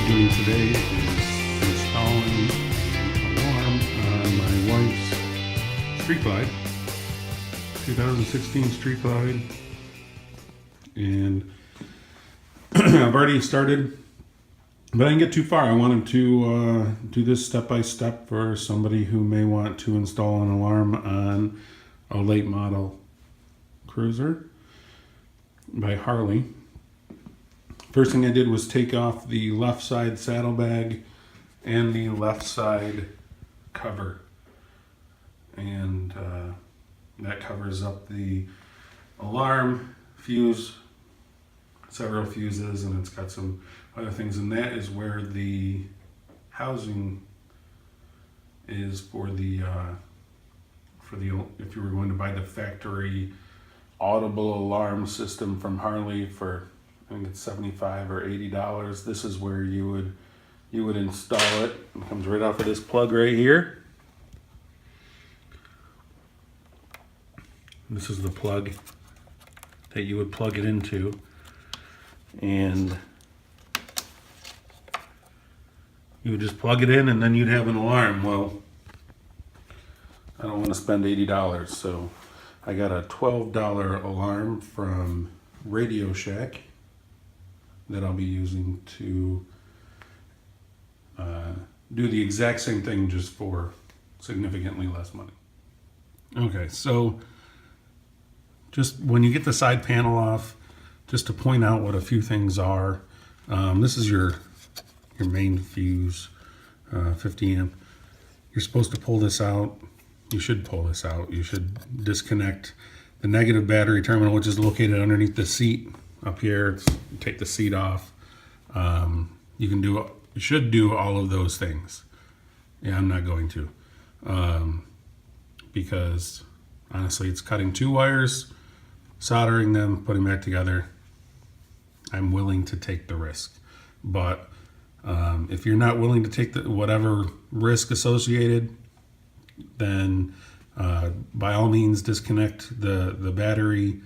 be doing today is installing an alarm on my wife's Street Glide, 2016 Street Glide, and I've already started, but I didn't get too far. I wanted to do this step by step for somebody who may want to install an alarm on a late model cruiser by Harley. First thing I did was take off the left side saddlebag and the left side cover, and that covers up the alarm fuse, several fuses, and it's got some other things, and that is where the housing is for the if you were going to buy the factory audible alarm system from Harley for, I think it's $75 or $80. This is where you would install it. It comes right off of this plug right here. This is the plug that you would plug it into, and you would just plug it in and then you'd have an alarm. Well, I don't want to spend $80, so I got a $12 alarm from Radio Shack that I'll be using to do the exact same thing, just for significantly less money. Okay, so just when you get the side panel off, just to point out what a few things are. This is your main fuse, 50 amp. You're supposed to pull this out. You should pull this out. You should disconnect the negative battery terminal, which is located underneath the seat up here. Take the seat off. You should do all of those things. Yeah, I'm not going to, because honestly, it's cutting two wires, soldering them, putting them back together. I'm willing to take the risk, but if you're not willing to take whatever risk associated, then by all means disconnect the battery,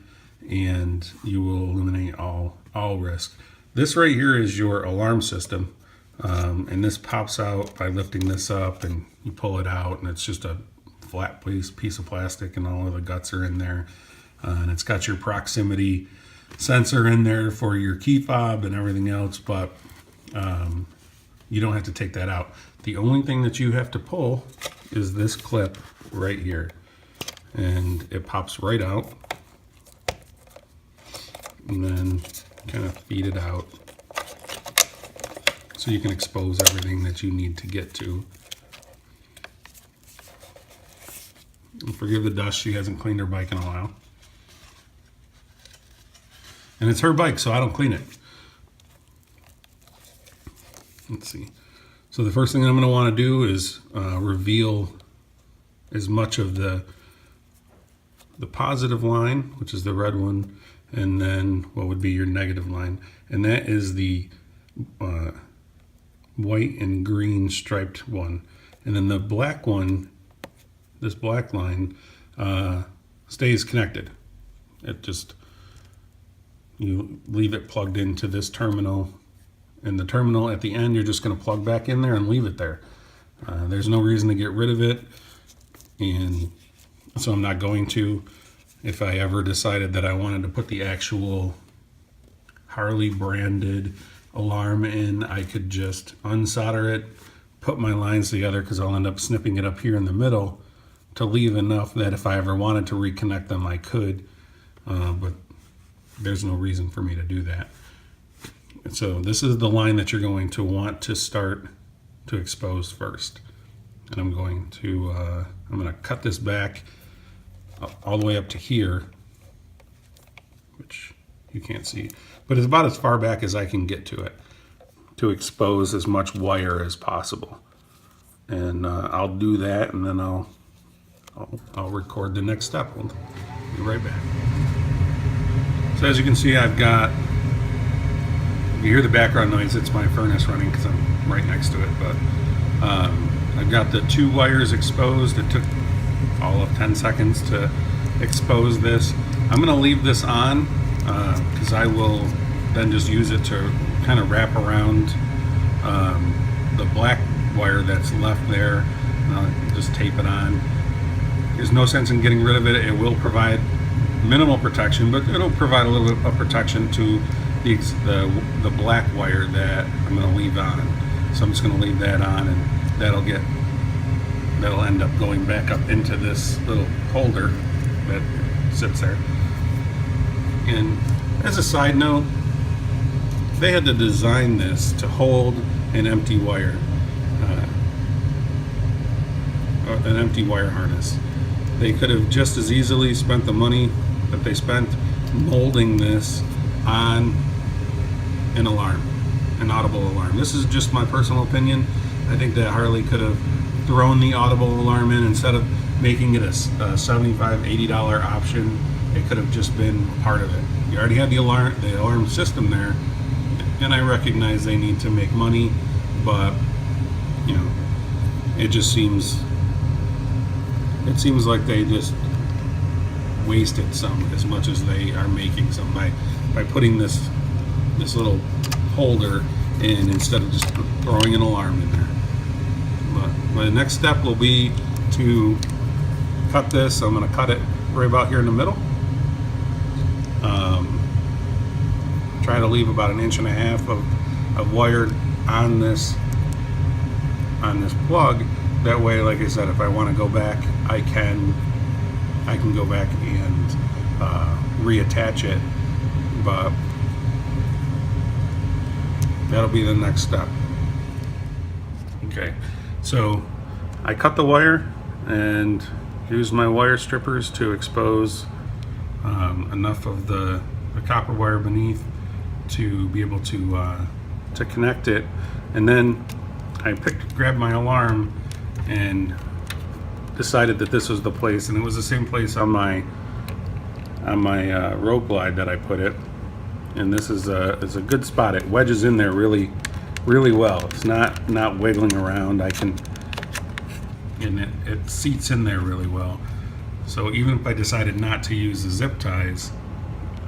and you will eliminate all risk. This right here is your alarm system, and this pops out by lifting this up, and you pull it out, and it's just a flat piece of plastic, and all of the guts are in there, and it's got your proximity sensor in there for your key fob and everything else, but you don't have to take that out. The only thing that you have to pull is this clip right here, and it pops right out, and then kind of feed it out so you can expose everything that you need to get to. And forgive the dust, she hasn't cleaned her bike in a while. And it's her bike, so I don't clean it. Let's see. So the first thing I'm going to want to do is reveal as much of the positive line, which is the red one, and then what would be your negative line. And that is the white and green striped one. And then the black one, this black line, stays connected. It just, you leave it plugged into this terminal, and the terminal at the end you're just going to plug back in there and leave it there. There's no reason to get rid of it, and so I'm not going to. If I ever decided that I wanted to put the actual Harley branded alarm in, I could just unsolder it, put my lines together, because I'll end up snipping it up here in the middle to leave enough that if I ever wanted to reconnect them, I could, but there's no reason for me to do that. So this is the line that you're going to want to start to expose first. And I'm going to cut this back all the way up to here, which you can't see, but it's about as far back as I can get to it to expose as much wire as possible. And I'll do that, and then I'll record the next step. We'll be right back. So as you can see, I've got, you hear the background noise, it's my furnace running because I'm right next to it, but I've got the two wires exposed. It took all of 10 seconds to expose this. I'm going to leave this on because I will then just use it to kind of wrap around the black wire that's left there, just tape it on. There's no sense in getting rid of it. It will provide minimal protection, but it'll provide a little bit of protection to the black wire that I'm going to leave on. So I'm just going to leave that on, and that'll end up going back up into this little holder that sits there. And as a side note, they had to design this to hold an empty wire harness. They could have just as easily spent the money that they spent molding this on an alarm, an audible alarm. This is just my personal opinion. I think that Harley could have thrown the audible alarm in instead of making it a $75, $80 option. It could have just been part of it. You already had the alarm system there, and I recognize they need to make money, but you know, it seems like they just wasted some as much as they are making some by putting this little holder in instead of just throwing an alarm in there. But my next step will be to cut this. I'm going to cut it right about here in the middle. Try to leave about 1.5 inches of wire on this plug. That way, like I said, if I want to go back, I can go back and reattach it. But that'll be the next step. Okay, so I cut the wire and used my wire strippers to expose enough of the copper wire beneath to be able to connect it. And then I grabbed my alarm and decided that this was the place, and it was the same place on my road glide that I put it. And this is a good spot. It wedges in there really well. It's not wiggling around. And it seats in there really well. So even if I decided not to use the zip ties,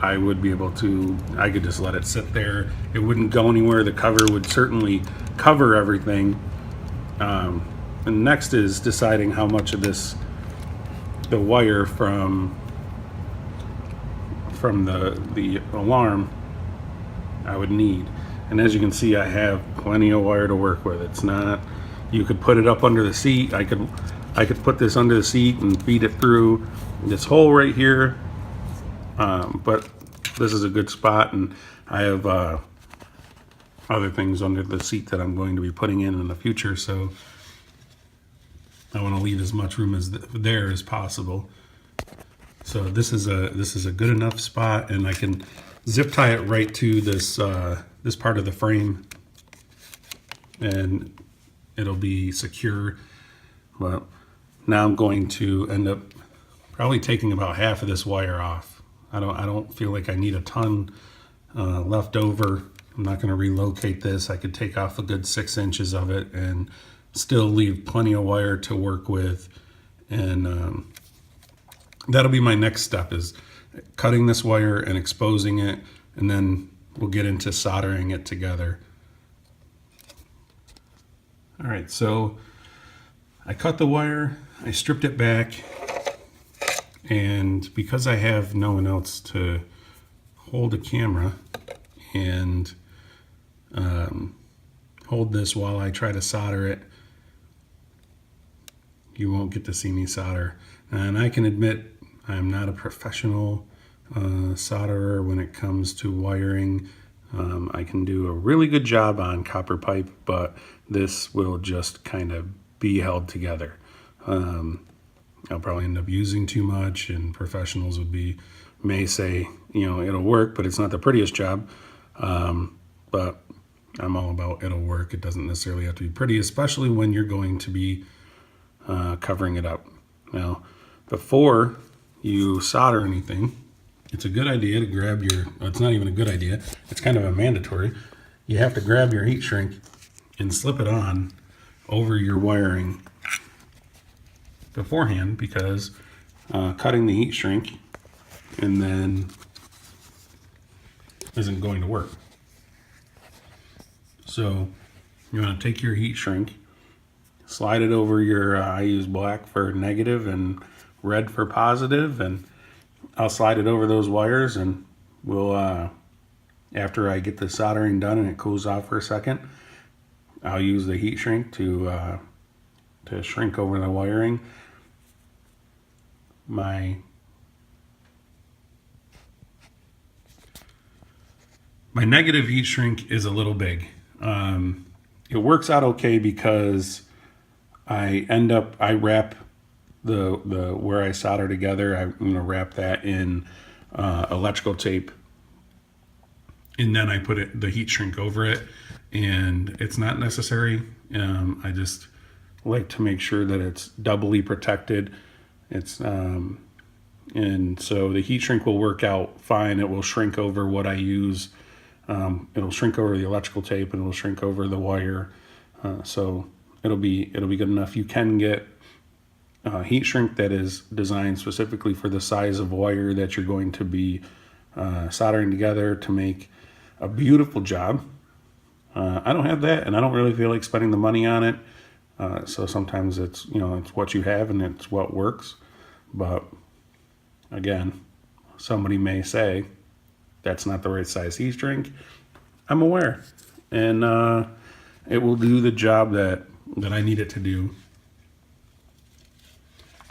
I would be able to. I could just let it sit there. It wouldn't go anywhere. The cover would certainly cover everything. And next is deciding how much of the wire from the alarm I would need. And as you can see, I have plenty of wire to work with. It's not, you could put it up under the seat. I could put this under the seat and feed it through this hole right here. But this is a good spot, and I have other things under the seat that I'm going to be putting in the future, so I want to leave as much room there as possible. So this is a good enough spot, and I can zip tie it right to this part of the frame, and it'll be secure. Well, now I'm going to end up probably taking about half of this wire off. I don't feel like I need a ton left over. I'm not going to relocate this. I could take off a good 6 inches of it and still leave plenty of wire to work with. And that'll be my next step, is cutting this wire and exposing it, and then we'll get into soldering it together. All right, so I cut the wire, I stripped it back, and because I have no one else to hold a camera and hold this while I try to solder it, you won't get to see me solder. And I can admit I'm not a professional solderer when it comes to wiring. I can do a really good job on copper pipe, but this will just kind of be held together. I'll probably end up using too much, and professionals may say, it'll work, but it's not the prettiest job. But I'm all about it'll work. It doesn't necessarily have to be pretty, especially when you're going to be covering it up. Now, before you solder anything, it's a good idea to grab it's not even a good idea, it's kind of a mandatory. You have to grab your heat shrink and slip it on over your wiring beforehand, because cutting the heat shrink and then isn't going to work. So You want to take your heat shrink, slide it over your, I use black for negative and red for positive, and I'll slide it over those wires, and we'll, after I get the soldering done and it cools off for a second, I'll use the heat shrink to shrink over the wiring. My negative heat shrink is a little big. It works out okay because I wrap the where I solder together, I'm gonna wrap that in electrical tape, and then I put the heat shrink over it, and it's not necessary. I just like to make sure that it's doubly protected. It's and so the heat shrink will work out fine. It will shrink over what I use. It'll shrink over the electrical tape, and it'll shrink over the wire. So it'll be good enough. You can get heat shrink that is designed specifically for the size of wire that you're going to be soldering together to make a beautiful job. I don't have that, and I don't really feel like spending the money on it. So sometimes it's what you have and it's what works. But again, somebody may say that's not the right size heat shrink. I'm aware, and it will do the job that I need it to do.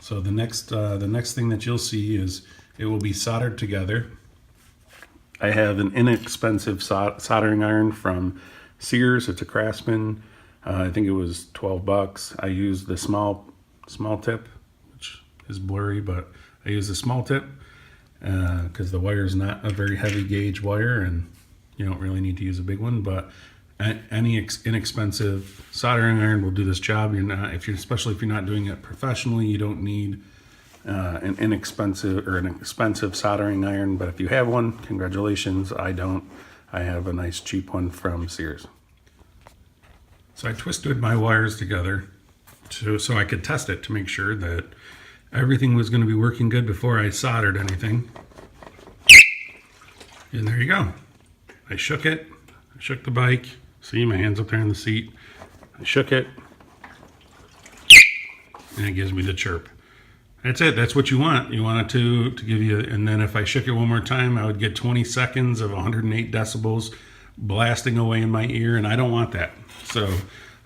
So the next thing that you'll see is it will be soldered together. I have an inexpensive soldering iron from Sears. It's a Craftsman. I think it was $12. I use the small tip, which is blurry, but I use the small tip because the wire is not a very heavy gauge wire, and you don't really need to use a big one. But any inexpensive soldering iron will do this job. Especially if you're not doing it professionally, you don't need an inexpensive or an expensive soldering iron. But if you have one, congratulations. I don't. I have a nice cheap one from Sears. So I twisted my wires together so I could test it to make sure that everything was going to be working good before I soldered anything. And there you go. I shook it. I shook the bike. See, my hand's up there in the seat. I shook it. And it gives me the chirp. That's it. That's what you want. You want it to give you, and then if I shook it one more time, I would get 20 seconds of 108 decibels blasting away in my ear, and I don't want that. So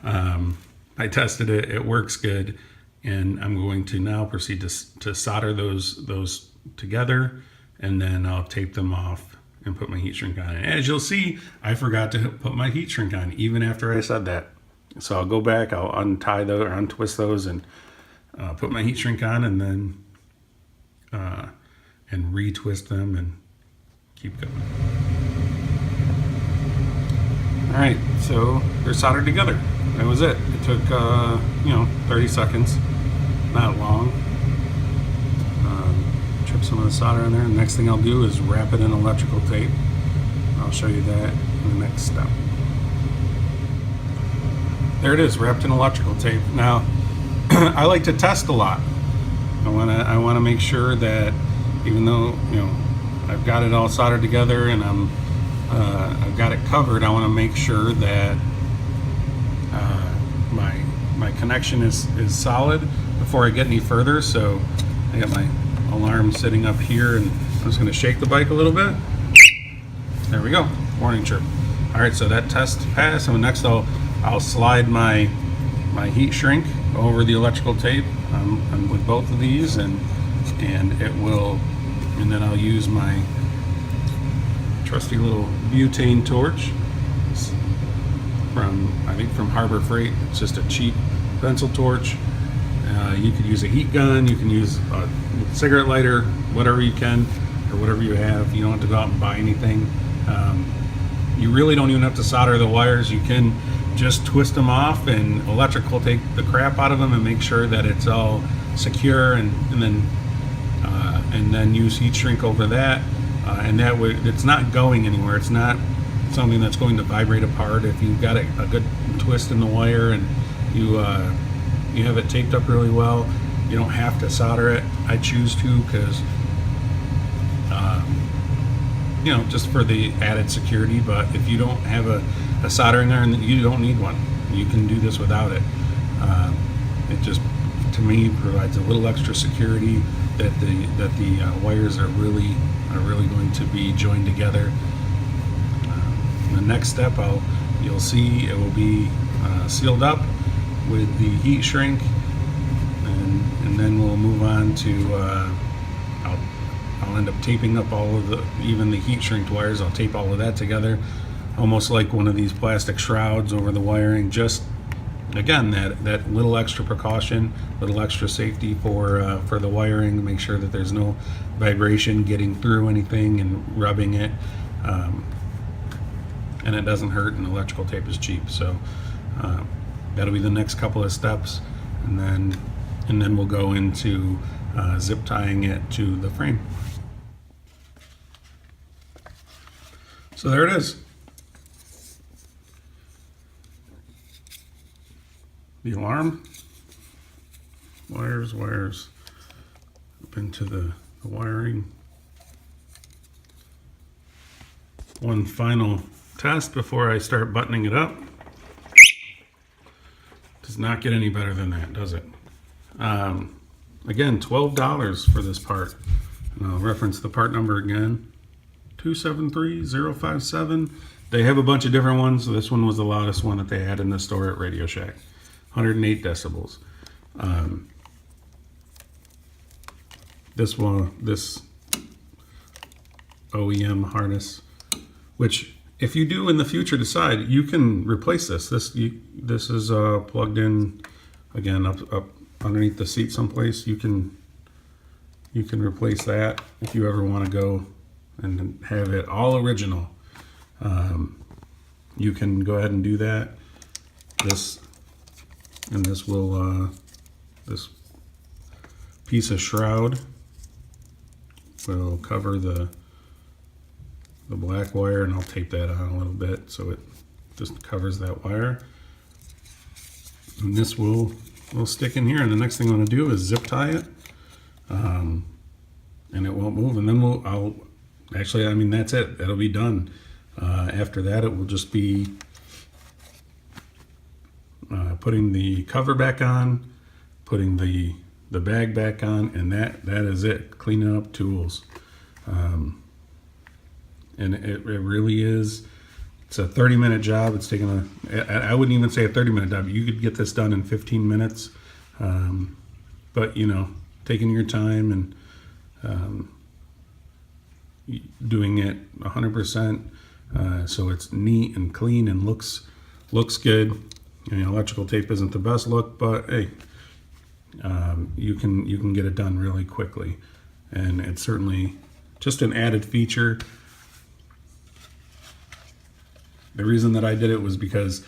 I tested it. It works good, and I'm going to now proceed to solder those together, and then I'll tape them off and put my heat shrink on. And as you'll see, I forgot to put my heat shrink on even after I said that. So I'll go back, I'll untie those or untwist those, and put my heat shrink on, and then and retwist them and keep going. All right, so they're soldered together. That was it. It took 30 seconds, not long. Trip some of the solder in there. The next thing I'll do is wrap it in electrical tape. I'll show you that in the next step. There it is, wrapped in electrical tape. Now, I like to test a lot. I want to make sure that even though I've got it all soldered together and I've got it covered, I want to make sure that my connection is solid before I get any further. So I got my alarm sitting up here, and I'm just going to shake the bike a little bit. There we go, warning chirp. All right, so that test passed. So next I'll slide my heat shrink over the electrical tape with both of these, and then I'll use my trusty little butane torch from Harbor Freight. It's just a cheap pencil torch. You could use a heat gun, you can use a cigarette lighter, whatever you can, or whatever you have. You don't have to go out and buy anything. You really don't even have to solder the wires. You can just twist them off and electrical take the crap out of them and make sure that it's all secure, and then use heat shrink over that, and that way it's not going anywhere. It's not something that's going to vibrate apart. If you've got a good twist in the wire and you have it taped up really well, you don't have to solder it. I choose to because just for the added security. But if you don't have a soldering iron, you don't need one. You can do this without it. It just, to me, provides a little extra security that the wires are really going to be joined together. The next step, you'll see it will be sealed up with the heat shrink, and then we'll move on to I'll end up taping up all of even the heat shrink wires. I'll tape all of that together, almost like one of these plastic shrouds over the wiring. Just again, that little extra precaution, little extra safety for the wiring, to make sure that there's no vibration getting through anything and rubbing it, and it doesn't hurt. And electrical tape is cheap, so that'll be the next couple of steps, and then we'll go into zip tying it to the frame. So there it is. The alarm, wires up into the wiring. One final test before I start buttoning it up. Does not get any better than that, does it? Again, $12 for this part. And I'll reference the part number again, 273057. They have a bunch of different ones. So this one was the loudest one that they had in the store at Radio Shack. 108 decibels. This OEM harness, which if you do in the future decide, you can replace this. This is plugged in again up underneath the seat someplace. You can replace that if you ever want to go and have it all original. You can go ahead and do that. This will this piece of shroud will cover the black wire, and I'll tape that on a little bit so it just covers that wire. And this will stick in here, and the next thing I'm going to do is zip tie it, and it won't move. And then that's it. That'll be done. After that, it will just be putting the cover back on, putting the bag back on, and that is it. Cleaning up tools. And it really is. It's a 30-minute job. It's taking I wouldn't even say a 30-minute job. You could get this done in 15 minutes. But taking your time and doing it 100%, so it's neat and clean and looks good. Electrical tape isn't the best look, but hey, you can get it done really quickly, and it's certainly just an added feature. The reason that I did it was because,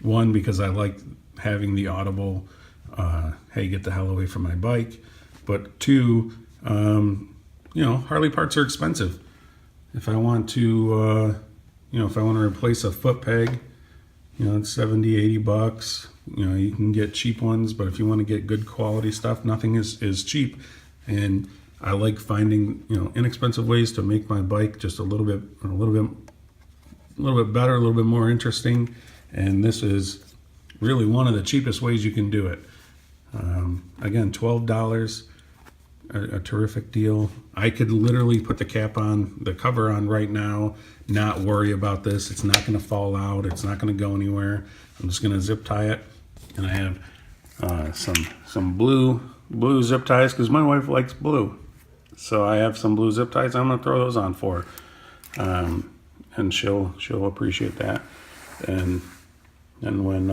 one, because I like having the audible, hey, get the hell away from my bike. But two, Harley parts are expensive. If I want to, replace a foot peg, it's 70, 80 bucks. You can get cheap ones, but if you want to get good quality stuff, nothing is cheap. And I like finding, inexpensive ways to make my bike just a little bit better, a little bit more interesting. And this is really one of the cheapest ways you can do it. Again, $12, a terrific deal. I could literally put the cover on right now, not worry about this. It's not going to fall out. It's not going to go anywhere. I'm just going to zip tie it. And I have some blue zip ties because my wife likes blue. So I have some blue zip ties. I'm going to throw those on for her. And she'll appreciate that. And when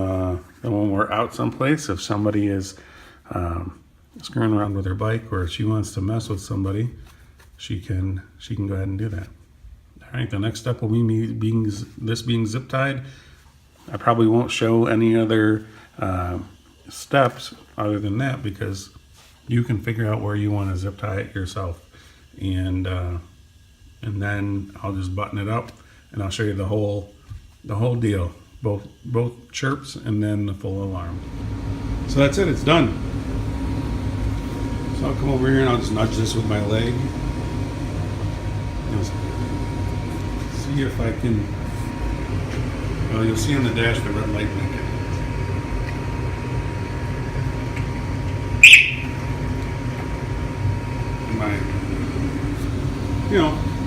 we're out someplace, if somebody is screwing around with her bike, or if she wants to mess with somebody, she can go ahead and do that. All right, the next step will be being zip tied. I probably won't show any other steps other than that, because you can figure out where you want to zip tie it yourself, and then I'll just button it up, and I'll show you the whole deal, both chirps and then the full alarm. So that's it. It's done. So I'll come over here and I'll just nudge this with my leg. Just see if I can Well, you'll see on the dash the red light blinking.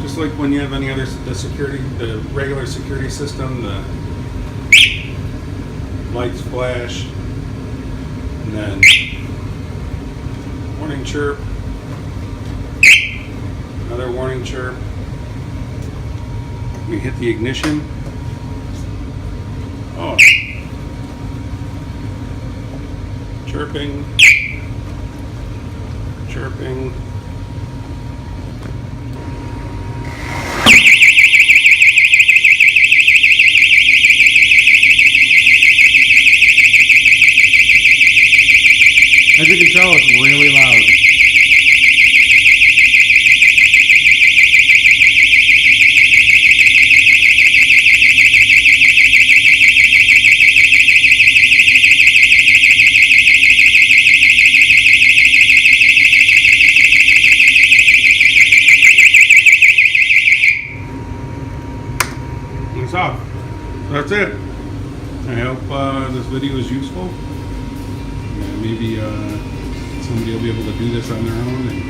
Just like when you have any other, the regular security system, the lights flash, and then warning chirp, another warning chirp. We hit the ignition. Oh, chirping, chirping. As you can tell, it's really loud. It's off. So that's it. I hope this video is useful. Maybe somebody will be able to do this on their own. And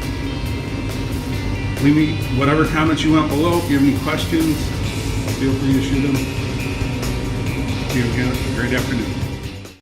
leave me whatever comments you want below. If you have any questions, feel free to shoot them. See you again. Have a great afternoon.